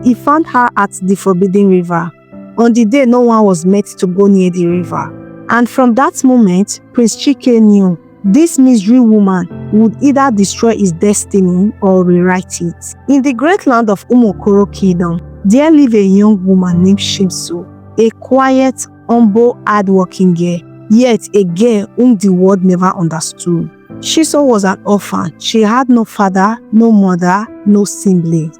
He found her at the Forbidden River. On the day no one was meant to go near the river. And from that moment, Prince Chike knew this misery woman would either destroy his destiny or rewrite it. In the great land of Umokoro Kingdom, there lived a young woman named Shimso, a quiet, humble, hard-working girl, yet a girl whom the world never understood. Shimso was an orphan. She had no father, no mother, no siblings.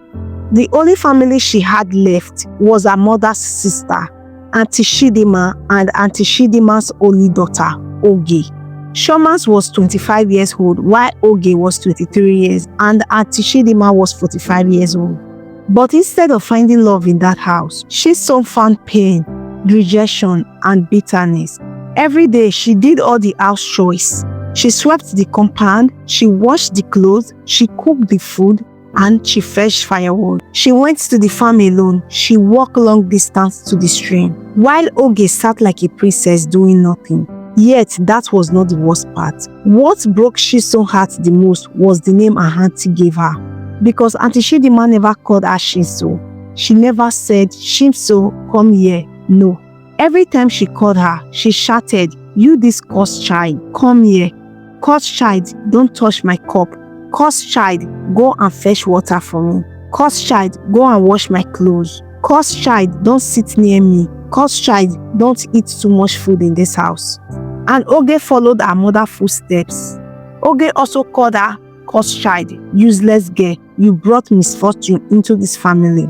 The only family she had left was her mother's sister, Auntie Chidima, and Auntie Chidima's only daughter, Oge. Shomans was 25 years old, while Oge was 23 years, and Auntie Chidima was 45 years old. But instead of finding love in that house, she soon found pain, rejection, and bitterness. Every day, she did all the house chores. She swept the compound, she washed the clothes, she cooked the food, and she fetched firewood. She went to the farm alone. She walked long distance to the stream, while Oge sat like a princess doing nothing. Yet, that was not the worst part. What broke Shiso's heart the most was the name her auntie gave her. Because Auntie Chidima never called her Shiso. She never said, Shimso, come here. No. Every time she called her, she shouted, you this cursed child, come here. Cursed child, don't touch my cup. Cursed child, go and fetch water for me. Cursed child, go and wash my clothes. Cursed child, don't sit near me. Cursed child, don't eat too much food in this house. And Oge followed her mother's footsteps. Oge also called her cursed child, useless girl, you brought misfortune into this family.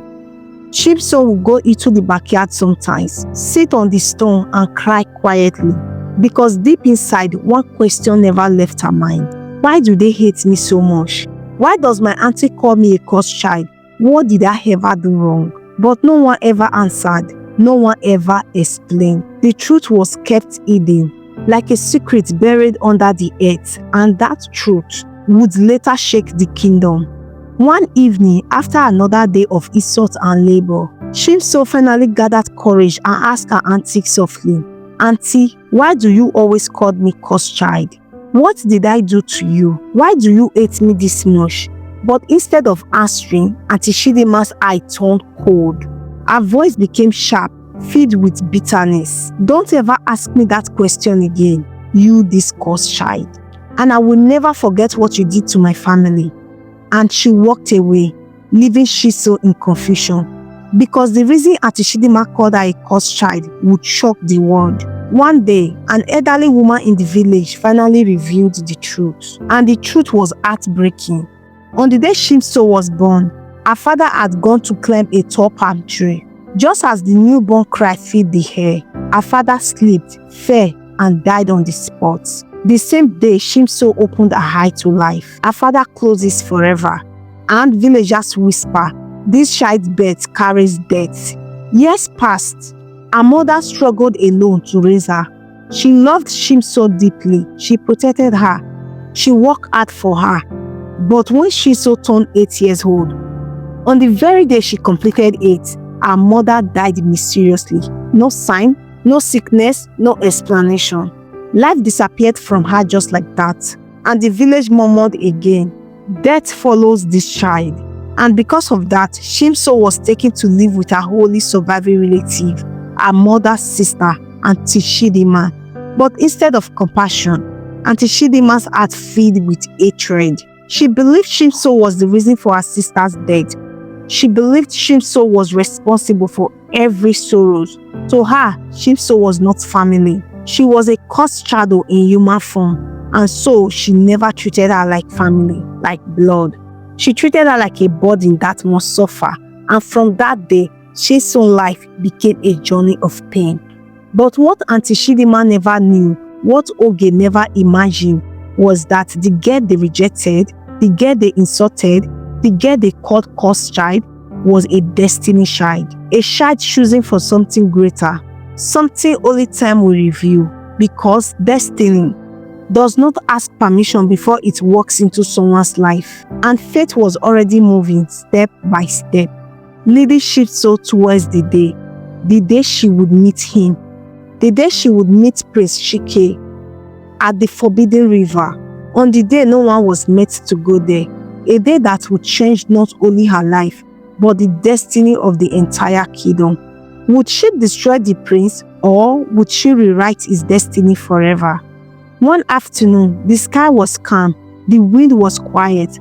Shimso would go into the backyard sometimes, sit on the stone and cry quietly, because deep inside, one question never left her mind. Why do they hate me so much? Why does my auntie call me a cursed child? What did I ever do wrong? But no one ever answered. No one ever explained. The truth was kept hidden, like a secret buried under the earth, and that truth would later shake the kingdom. One evening, after another day of insult and labor, Shimso finally gathered courage and asked her auntie softly, Auntie, why do you always call me cursed child? What did I do to you? Why do you hate me this much? But instead of answering, Auntie Chidima's eye turned cold. Her voice became sharp, filled with bitterness. Don't ever ask me that question again, you this cursed child. And I will never forget what you did to my family. And she walked away, leaving Shiso in confusion. Because the reason Auntie Chidima called her a cursed child would shock the world. One day, an elderly woman in the village finally revealed the truth. And the truth was heartbreaking. On the day Shimso was born, her father had gone to climb a tall palm tree. Just as the newborn cry filled the air, her father slipped, fell, and died on the spot. The same day Shimso opened her eye to life, her father closes forever. And villagers whisper, this child's birth carries death. Years passed. Her mother struggled alone to raise her. She loved Shimso deeply. She protected her. She worked hard for her. But when Shimso turned 8 years old, on the very day she completed 8, her mother died mysteriously. No sign, no sickness, no explanation. Life disappeared from her just like that. And the village murmured again, death follows this child. And because of that, Shimso was taken to live with her only surviving relative, her mother's sister, Auntie Chidima. But instead of compassion, Auntie Chidima's heart filled with hatred. She believed Shimso was the reason for her sister's death. She believed Shimso was responsible for every sorrow. To her, Shimso was not family. She was a cursed shadow in human form, and so she never treated her like family, like blood. She treated her like a burden that must suffer, and from that day, Shimso's life became a journey of pain. But what Auntie Chidima never knew, what Oge never imagined, was that the girl they rejected, the girl they insulted, the girl they called cursed child, was a destiny child. A child choosing for something greater, something only time will reveal, because destiny does not ask permission before it walks into someone's life. And fate was already moving step by step, leading Shimso towards the day she would meet him, the day she would meet Prince Chike at the Forbidden River, on the day no one was meant to go there, a day that would change not only her life, but the destiny of the entire kingdom. Would she destroy the prince, or would she rewrite his destiny forever? One afternoon, the sky was calm, the wind was quiet,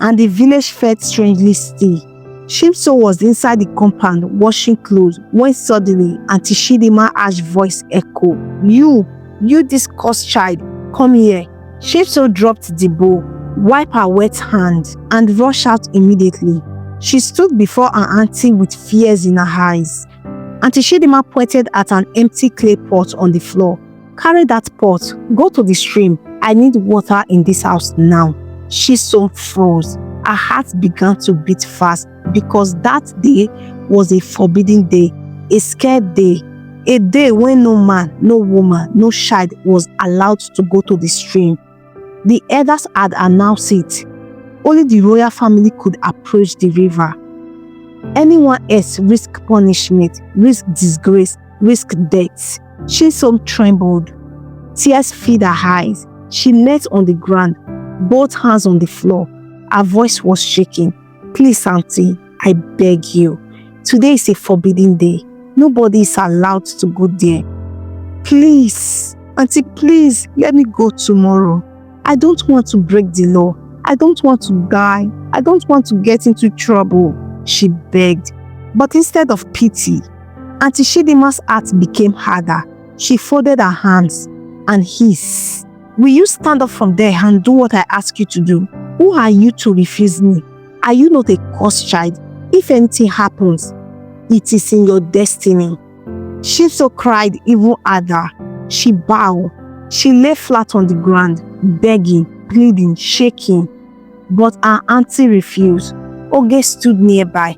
and the village felt strangely still. Shimso was inside the compound washing clothes when suddenly Auntie Chidima's harsh voice echoed. You this cursed child, come here." Shimso dropped the bowl, wiped her wet hand, and rushed out immediately. She stood before her auntie with fears in her eyes. Auntie Chidima pointed at an empty clay pot on the floor. "Carry that pot, go to the stream. I need water in this house now." Shimso froze. Her heart began to beat fast because that day was a forbidden day, a scared day, a day when no man, no woman, no child was allowed to go to the stream. The elders had announced it. Only the royal family could approach the river. Anyone else risked punishment, risked disgrace, risked death. Shimso trembled. Tears filled her eyes. She knelt on the ground, both hands on the floor. Her voice was shaking. "Please, auntie, I beg you. Today is a forbidden day. Nobody is allowed to go there. Please, auntie, please, let me go tomorrow. I don't want to break the law. I don't want to die. I don't want to get into trouble," she begged. But instead of pity, Auntie Chidima's heart became harder. She folded her hands and hissed, "Will you stand up from there and do what I ask you to do? Who are you to refuse me? Are you not a cursed child? If anything happens, it is in your destiny." Shimso cried even harder. She bowed. She lay flat on the ground, begging, pleading, shaking. But her auntie refused. Oge stood nearby,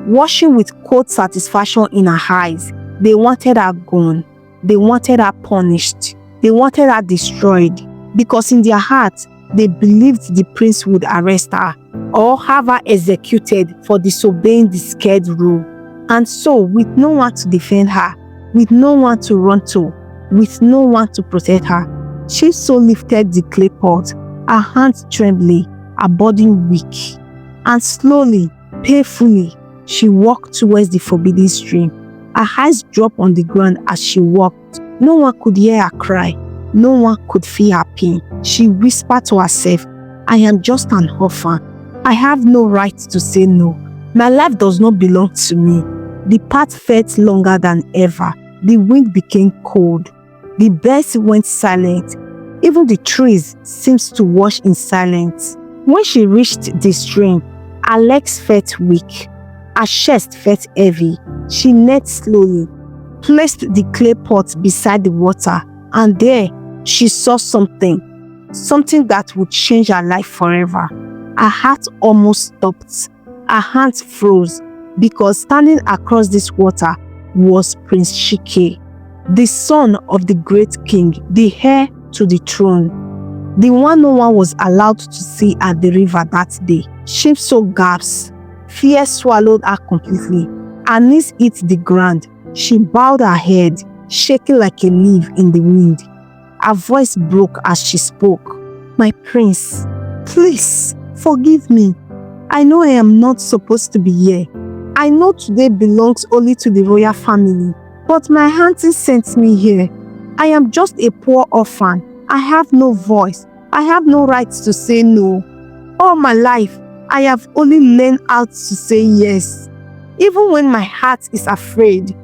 watching with cold satisfaction in her eyes. They wanted her gone. They wanted her punished. They wanted her destroyed. Because in their hearts, they believed the prince would arrest her or have her executed for disobeying the scared rule. And so, with no one to defend her, with no one to run to, with no one to protect her, Shimso lifted the clay pot, her hands trembling, her body weak. And slowly, painfully, she walked towards the forbidden stream. Her eyes dropped on the ground as she walked. No one could hear her cry. No one could feel her pain. She whispered to herself, "I am just an orphan. I have no right to say no. My life does not belong to me." The path felt longer than ever. The wind became cold. The birds went silent. Even the trees seemed to watch in silence. When she reached the stream, her legs felt weak. Her chest felt heavy. She knelt slowly, placed the clay pot beside the water, and there she saw something that would change her life forever. Her heart almost stopped. Her hands froze because standing across this water was Prince Chike, the son of the great king, the heir to the throne, the one no one was allowed to see at the river that day. Shimso gasped. Fear swallowed her completely. Her knees hit the ground. She bowed her head, shaking like a leaf in the wind. Her voice broke as she spoke. "My prince, please forgive me. I know I am not supposed to be here. I know today belongs only to the royal family, but my auntie sent me here. I am just a poor orphan. I have no voice. I have no right to say no. All my life, I have only learned how to say yes. Even when my heart is afraid."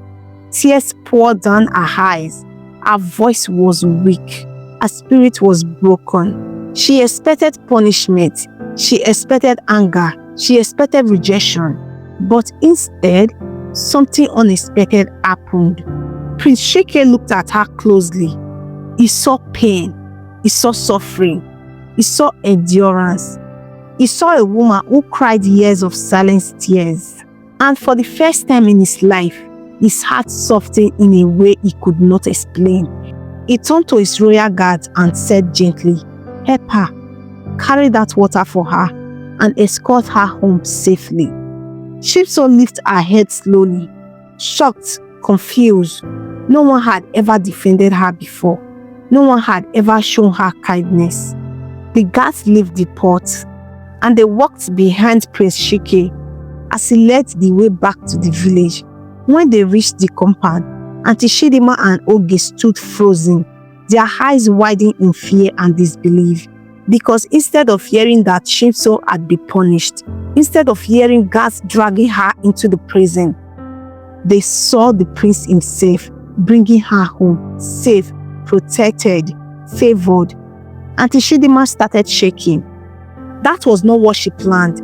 Tears poured down her eyes. Her voice was weak. Her spirit was broken. She expected punishment. She expected anger. She expected rejection. But instead, something unexpected happened. Prince Chike looked at her closely. He saw pain. He saw suffering. He saw endurance. He saw a woman who cried years of silent tears. And for the first time in his life, his heart softened in a way he could not explain. He turned to his royal guards and said gently, "Help her, carry that water for her, and escort her home safely." Shimso lifted her head slowly, shocked, confused. No one had ever defended her before. No one had ever shown her kindness. The guards left the pot, and they walked behind Prince Chike. as he led the way back to the village. When they reached the compound, Auntie Chidima and Oge stood frozen, their eyes widening in fear and disbelief. Because instead of hearing that Chimso had been punished, instead of hearing guards dragging her into the prison, they saw the prince himself bringing her home, safe, protected, favored. Auntie Chidima started shaking. That was not what she planned.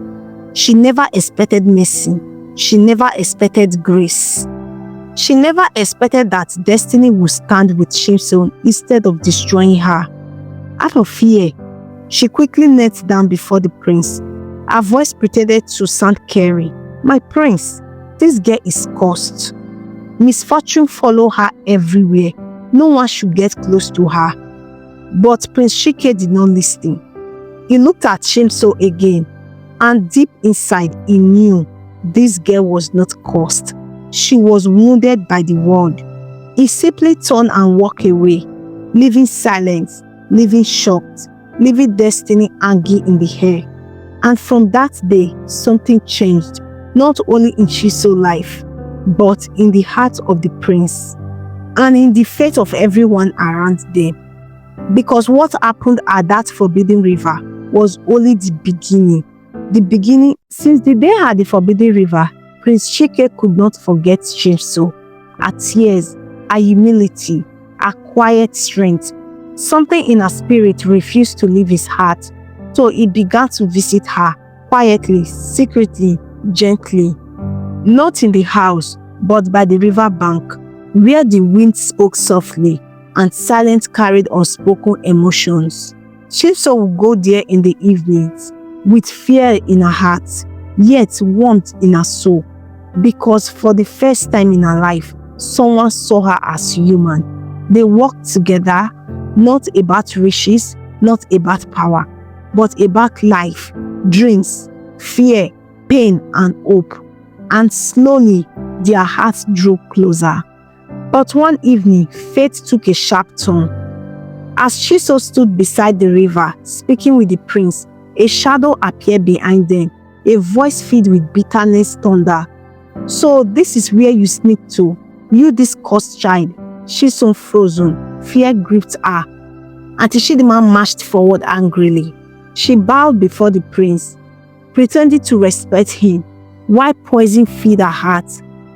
She never expected mercy. She never expected grace. She never expected that destiny would stand with Chimso instead of destroying her. Out of fear, she quickly knelt down before the prince. Her voice pretended to sound caring. "My prince, this girl is cursed. Misfortune follow her everywhere. No one should get close to her." But Prince Chike did not listen. He looked at Chimso again, and deep inside he knew this girl was not cursed. She was wounded by the world. He simply turned and walked away, leaving silence, leaving shocked, leaving destiny hanging in the air. And from that day, something changed, not only in Chiso's life, but in the heart of the prince, and in the fate of everyone around them. Because what happened at that forbidden river was only the beginning. The beginning, since the day at the forbidden river, Prince Chike could not forget Chimso, her tears, her humility, her quiet strength. Something in her spirit refused to leave his heart, so he began to visit her, quietly, secretly, gently. Not in the house, but by the river bank, where the wind spoke softly and silence carried unspoken emotions. Chimso would go there in the evenings, with fear in her heart, yet warmth in her soul, because for the first time in her life, someone saw her as human. They walked together, not about riches, not about power, but about life, dreams, fear, pain, and hope. And slowly, their hearts drew closer. But one evening, fate took a sharp turn. As Chiso stood beside the river, speaking with the prince, a shadow appeared behind them, a voice filled with bitterness thunder. "So this is where you sneak to, you this cursed child." Chiso frozen, fear gripped her. Auntie Chidima marched forward angrily. She bowed before the prince, pretending to respect him, while poison filled her heart.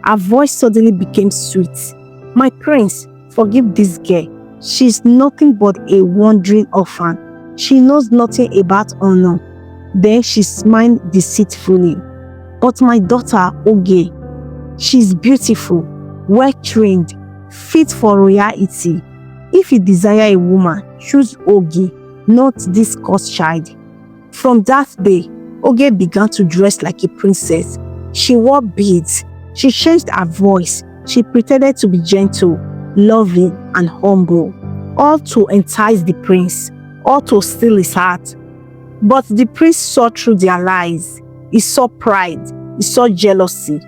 Her voice suddenly became sweet. "My prince, forgive this girl. She is nothing but a wandering orphan. She knows nothing about honor." Then she smiled deceitfully. "But my daughter, Oge, she is beautiful, well-trained, fit for royalty. If you desire a woman, choose Oge, not this cursed child." From that day, Oge began to dress like a princess. She wore beads. She changed her voice. She pretended to be gentle, loving, and humble, all to entice the prince, all to steal his heart. But the prince saw through their lies. He saw pride. He saw jealousy.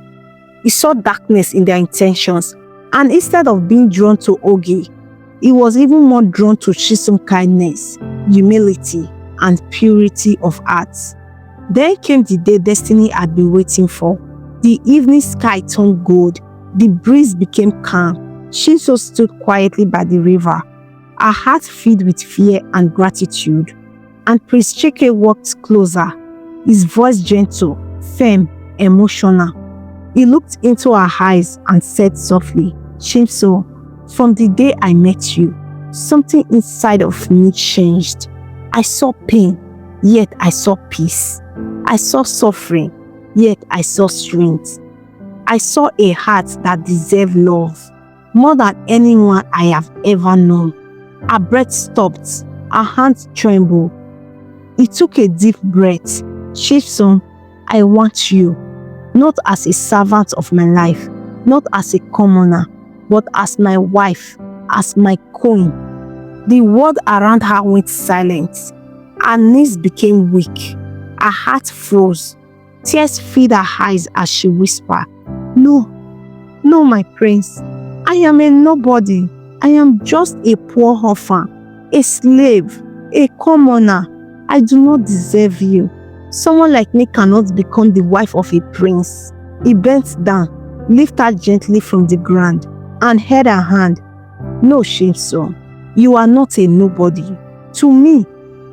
He saw darkness in their intentions. And instead of being drawn to Oge, he was even more drawn to Chiso's kindness, humility, and purity of heart. Then came the day destiny had been waiting for. The evening sky turned gold. The breeze became calm. Chiso stood quietly by the river, her heart filled with fear and gratitude. And Prince Chike walked closer, his voice gentle, firm, emotional. He looked into her eyes and said softly, "Chimso, from the day I met you, something inside of me changed. I saw pain, yet I saw peace. I saw suffering, yet I saw strength. I saw a heart that deserved love more than anyone I have ever known." Her breath stopped, her hands trembled. He took a deep breath. "Chimso, I want you, not as a servant of my life, not as a commoner, but as my wife, as my queen." The world around her went silent. Her knees became weak. Her heart froze. Tears filled her eyes as she whispered, "No, no, my prince. I am a nobody. I am just a poor orphan, a slave, a commoner. I do not deserve you. Someone like me cannot become the wife of a prince. He bent down, lifted her gently from the ground, and held her hand. No, Shinso, you are not a nobody. To me,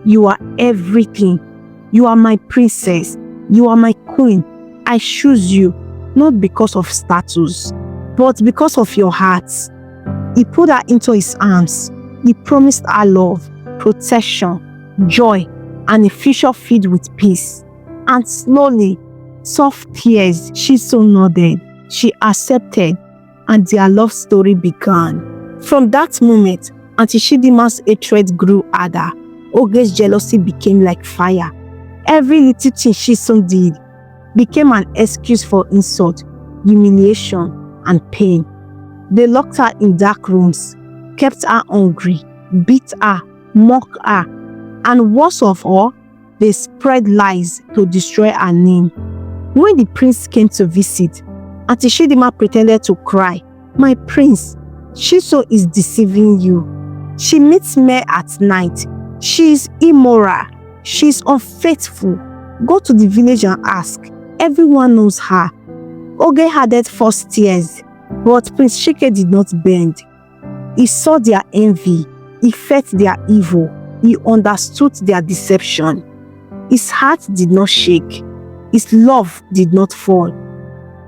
you are everything. You are my princess. You are my queen. I choose you, not because of status, but because of your heart. He put her into his arms. He promised her love, protection, joy, and a future filled with peace. And slowly, soft tears, Shinso nodded. She accepted, and their love story began. From that moment, Auntie Chidima's hatred grew harder. Oge's jealousy became like fire. Every little thing Shinso did became an excuse for insult, humiliation, and pain. They locked her in dark rooms, kept her hungry, beat her, mocked her, and worst of all, they spread lies to destroy her name. When the prince came to visit, Auntie Chidima pretended to cry. My prince, Shinso is deceiving you. She meets men at night. She is immoral. She is unfaithful. Go to the village and ask. Everyone knows her. Oge added first tears, but Prince Chike did not bend. He saw their envy. He felt their evil. He understood their deception. His heart did not shake. His love did not fall.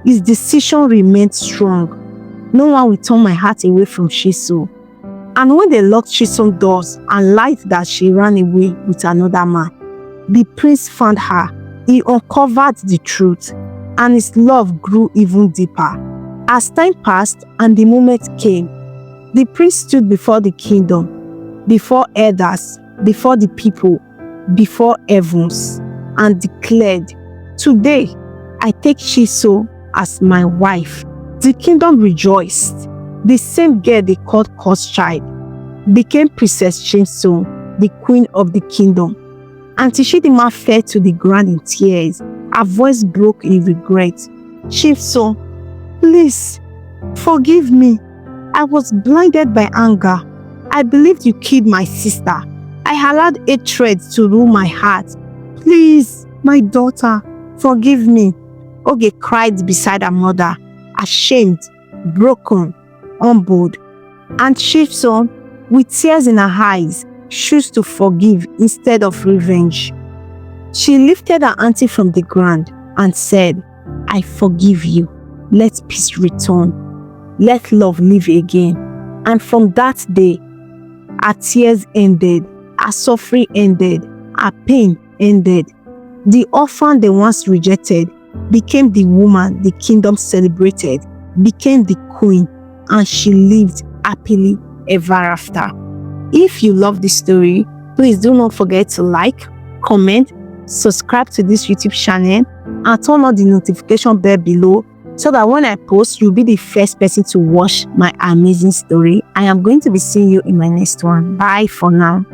His decision remained strong. No one will turn my heart away from Shinso. And when they locked Shinso's doors and lied that she ran away with another man, the prince found her. He uncovered the truth, and his love grew even deeper. As time passed and the moment came, the prince stood before the kingdom, before elders, before the people, before heavens, and declared, "Today, I take Shinso as my wife." The kingdom rejoiced. The same girl they called cursed child became Princess Shinso, the queen of the kingdom. Auntie Chidima fell to the ground in tears. Her voice broke in regret. "Shinso, please, forgive me. I was blinded by anger. I believed you killed my sister. I allowed hatred to rule my heart. Please, my daughter, forgive me." Oge cried beside her mother, ashamed, broken, humbled. And Shinso, with tears in her eyes, chose to forgive instead of revenge. She lifted her auntie from the ground and said, "I forgive you. Let peace return. Let love live again." And from that day, her tears ended, her suffering ended, her pain ended. The orphan they once rejected became the woman the kingdom celebrated, became the queen, and she lived happily ever after. If you love this story, please do not forget to like, comment, subscribe to this YouTube channel, and turn on the notification bell below so that when I post, you'll be the first person to watch my amazing story. I am going to be seeing you in my next one. Bye for now.